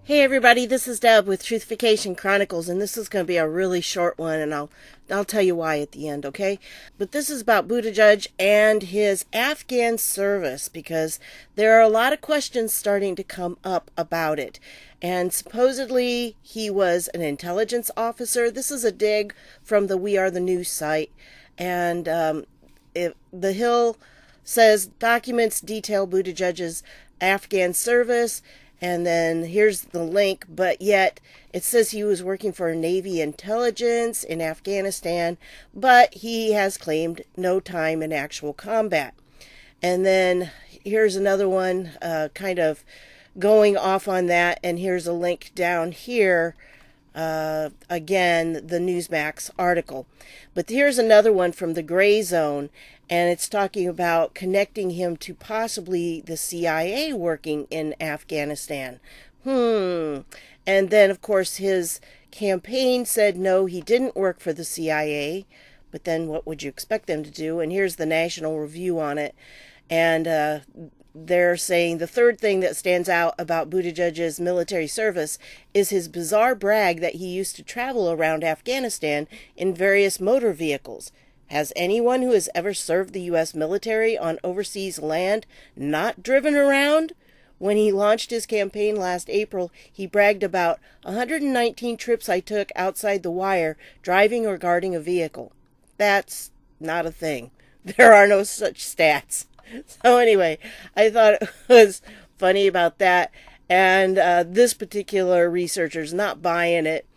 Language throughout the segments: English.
Hey everybody, this is Deb with Truthification Chronicles, and this is going to be a really short one, and I'll tell you why at the end, okay? But this is about Buttigieg and his Afghan service, because there are a lot of questions starting to come up about it. And supposedly he was an intelligence officer. This is a dig from the We Are the News site, and The Hill says documents detail Buttigieg's Afghan service. And then here's the link, but yet it says he was working for Navy intelligence in Afghanistan, but he has claimed no time in actual combat. And then here's another one kind of going off on that, and here's a link down here. Again, the Newsmax article. But here's another one from the Gray Zone, and it's talking about connecting him to possibly the CIA working in Afghanistan. And then, of course, his campaign said no, he didn't work for the CIA. But then what would you expect them to do? And here's the National Review on it. And they're saying the third thing that stands out about Buttigieg's military service is his bizarre brag that he used to travel around Afghanistan in various motor vehicles. Has anyone who has ever served the U.S. military on overseas land not driven around? When he launched his campaign last April, he bragged about 119 trips I took outside the wire, driving or guarding a vehicle. That's not a thing. There are no such stats. So anyway, I thought it was funny about that. And this particular researcher's not buying it.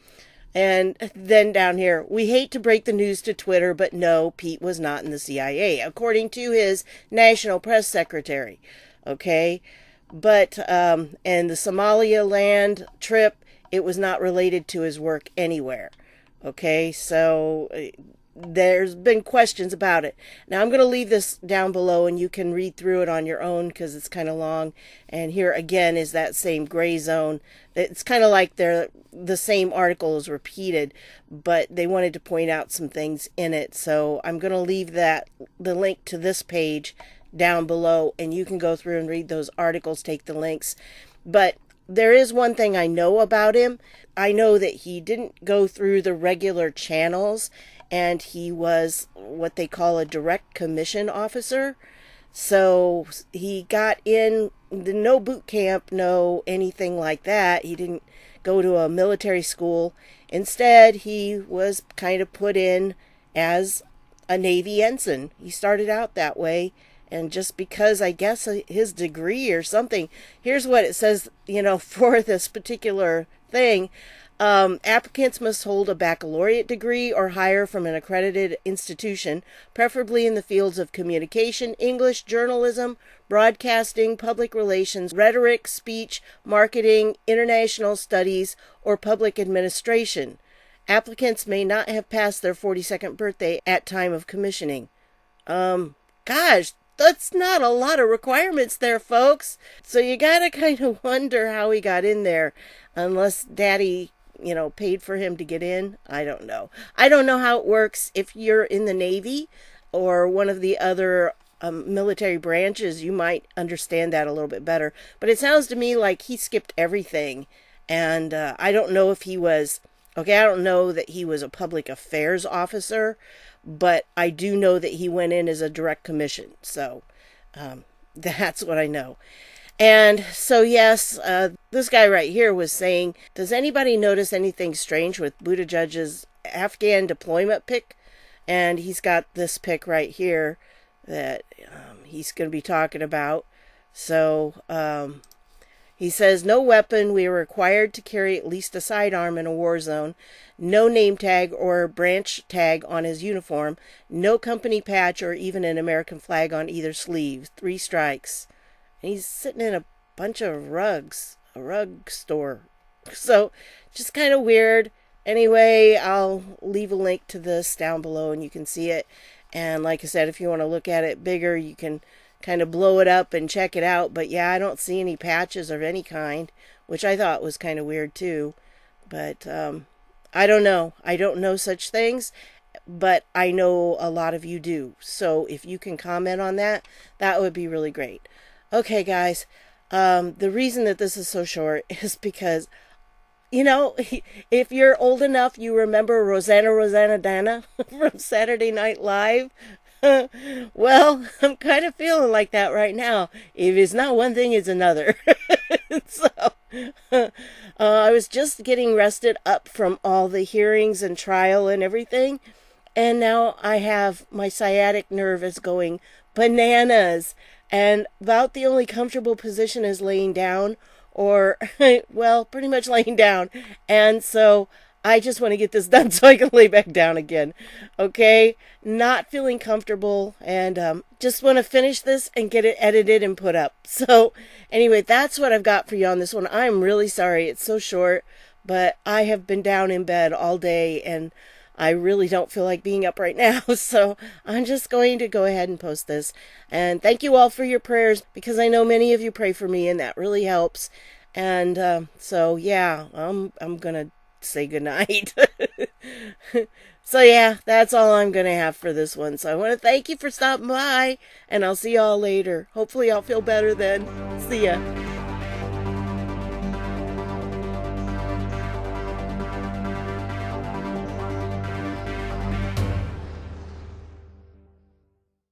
And then down here, we hate to break the news to Twitter, but no, Pete was not in the CIA, according to his national press secretary. Okay. But, and the Somaliland trip, it was not related to his work anywhere. Okay. So there's been questions about it. Now I'm going to leave this down below and you can read through it on your own because it's kind of long. And here again is that same Gray Zone. It's kind of like the same article is repeated, but they wanted to point out some things in it. So I'm going to leave the link to this page down below, and you can go through and read those articles, take the links. But there is one thing I know about him. I know that he didn't go through the regular channels, and he was what they call a direct commission officer. So he got in, no boot camp, no anything like that. He didn't go to a military school. Instead, he was kind of put in as a Navy ensign. He started out that way. And just because, I guess, his degree or something, here's what it says, for this particular thing. Applicants must hold a baccalaureate degree or higher from an accredited institution, preferably in the fields of communication, English, journalism, broadcasting, public relations, rhetoric, speech, marketing, international studies, or public administration. Applicants may not have passed their 42nd birthday at time of commissioning. Gosh, that's not a lot of requirements there, folks. So you gotta kind of wonder how he got in there, unless Daddy paid for him to get in. I don't know. I don't know how it works if you're in the Navy or one of the other military branches. You might understand that a little bit better. But it sounds to me like he skipped everything. And I don't know if he was, I don't know that he was a public affairs officer, but I do know that he went in as a direct commission. So that's what I know. And so, yes, this guy right here was saying, does anybody notice anything strange with Buttigieg's Afghan deployment pic? And he's got this pic right here that he's going to be talking about. So he says, no weapon. We are required to carry at least a sidearm in a war zone. No name tag or branch tag on his uniform. No company patch or even an American flag on either sleeve. 3 strikes. And he's sitting in a bunch of rugs, a rug store. So just kind of weird. Anyway, I'll leave a link to this down below and you can see it. And like I said, if you want to look at it bigger, you can kind of blow it up and check it out. But yeah, I don't see any patches of any kind, which I thought was kind of weird too. But I don't know. I don't know such things. But I know a lot of you do. So if you can comment on that, that would be really great. Okay, guys, The reason that this is so short is because, you know, if you're old enough, you remember Rosanna Dana from Saturday Night Live. Well, I'm kind of feeling like that right now. If it's not one thing, it's another. So, I was just getting rested up from all the hearings and trial and everything. And now I have my sciatic nerve is going bananas. And about the only comfortable position is laying down or, well, pretty much laying down. And so I just want to get this done so I can lay back down again. Okay? Not feeling comfortable and just want to finish this and get it edited and put up. So anyway, that's what I've got for you on this one. I'm really sorry it's so short, but I have been down in bed all day and I really don't feel like being up right now. So I'm just going to go ahead and post this. And thank you all for your prayers because I know many of you pray for me and that really helps. And so yeah, I'm going to say goodnight. So yeah, that's all I'm going to have for this one. So I want to thank you for stopping by and I'll see y'all later. Hopefully I'll feel better then. See ya.